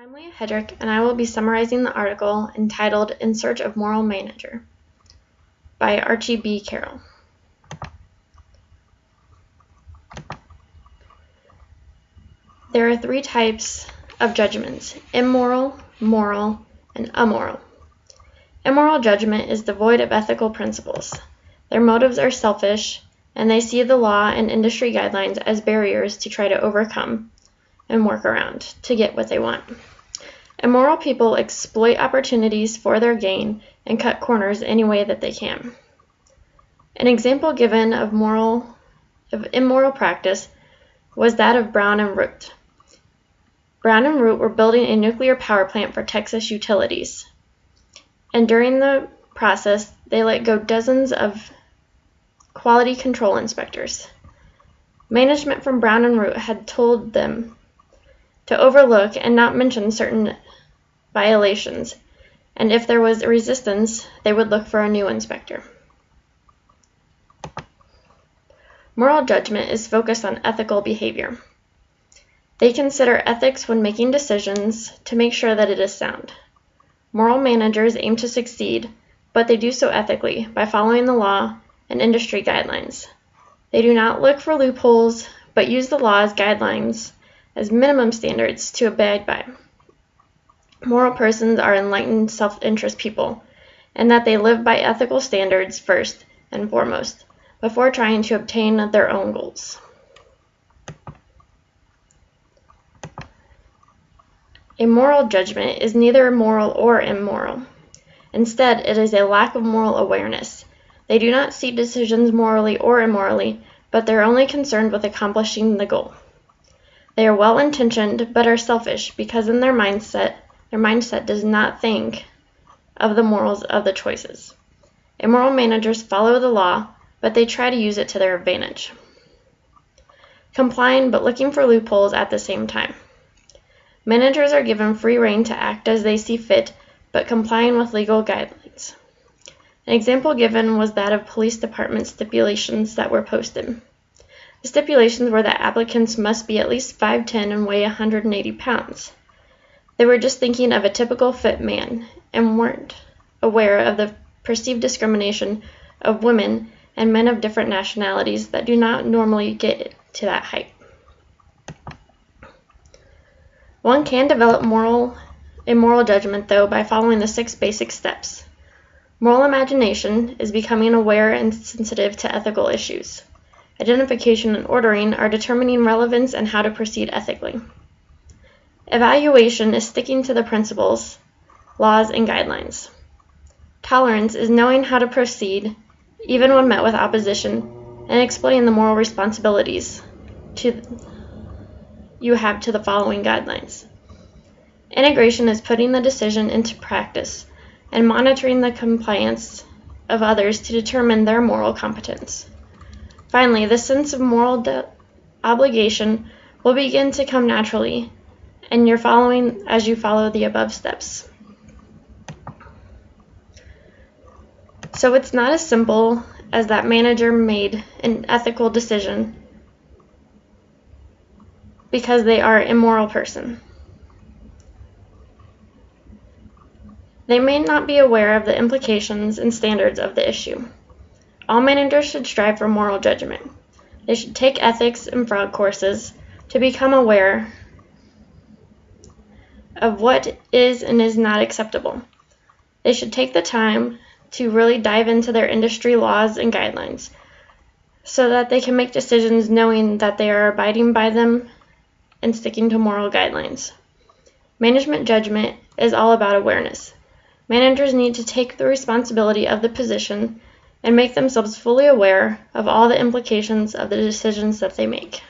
I'm Leah Hedrick, and I will be summarizing the article entitled In Search of Moral Manager by Archie B. Carroll. There are three types of judgments: immoral, moral, and amoral. Immoral judgment is devoid of ethical principles. Their motives are selfish, and they see the law and industry guidelines as barriers to try to overcome and work around to get what they want. Immoral people exploit opportunities for their gain and cut corners any way that they can. An example given of immoral practice was that of Brown and Root. Brown and Root were building a nuclear power plant for Texas utilities, and during the process, they let go dozens of quality control inspectors. Management from Brown and Root had told them to overlook and not mention certain violations, and if there was resistance, they would look for a new inspector. Moral judgment is focused on ethical behavior. They consider ethics when making decisions to make sure that it is sound. Moral managers aim to succeed, but they do so ethically by following the law and industry guidelines. They do not look for loopholes, but use the law's guidelines as minimum standards to abide by. Moral persons are enlightened, self-interest people, and that they live by ethical standards first and foremost, before trying to obtain their own goals. A moral judgment is neither moral or immoral. Instead, it is a lack of moral awareness. They do not see decisions morally or immorally, but they're only concerned with accomplishing the goal. They are well-intentioned, but are selfish because in their mindset does not think of the morals of the choices. Immoral managers follow the law, but they try to use it to their advantage, complying but looking for loopholes at the same time. Managers are given free rein to act as they see fit, but complying with legal guidelines. An example given was that of police department stipulations that were posted. The stipulations were that applicants must be at least 5'10" and weigh 180 pounds. They were just thinking of a typical fit man and weren't aware of the perceived discrimination of women and men of different nationalities that do not normally get to that height. One can develop a moral judgment, though, by following the 6 basic steps. Moral imagination is becoming aware and sensitive to ethical issues. Identification and ordering are determining relevance and how to proceed ethically. Evaluation is sticking to the principles, laws, and guidelines. Tolerance is knowing how to proceed, even when met with opposition, and explaining the moral responsibilities you have to the following guidelines. Integration is putting the decision into practice and monitoring the compliance of others to determine their moral competence. Finally, the sense of moral obligation will begin to come naturally, and as you follow the above steps. So it's not as simple as that manager made an ethical decision because they are an immoral person. They may not be aware of the implications and standards of the issue. All managers should strive for moral judgment. They should take ethics and fraud courses to become aware of what is and is not acceptable. They should take the time to really dive into their industry laws and guidelines so that they can make decisions knowing that they are abiding by them and sticking to moral guidelines. Management judgment is all about awareness. Managers need to take the responsibility of the position and make themselves fully aware of all the implications of the decisions that they make.